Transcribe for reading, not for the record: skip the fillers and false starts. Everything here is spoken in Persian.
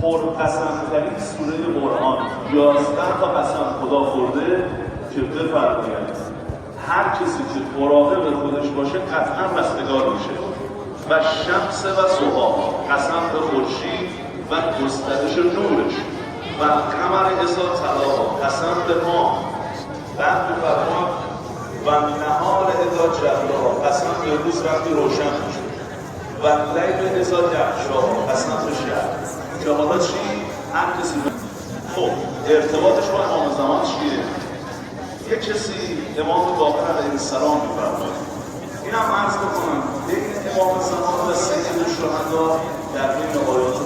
پرقسم‌ترین سوره قرآن 11 تا قسم خدا خورده که بفرمایند هر کسی که مراقب خودش باشه قطعا رستگار میشه. و شمس و ضحی، قسم به خورشید و گسترش نورش، و قمر اذا تلاها، قسم به ماه، بعد می‌فرماید و نهار اذا جلاها، قسم به روز وقتی روشن میشه، و لیل اذا یغشاها، قسم به شب. که حالا چی؟ هر کسی خب ارتباطش با امام زمان چیه؟ یک کسی امام باقر علیه السلام می‌فرماید. اینم عرض بکنم بین امام زمان و سید الشهدا در بین آیات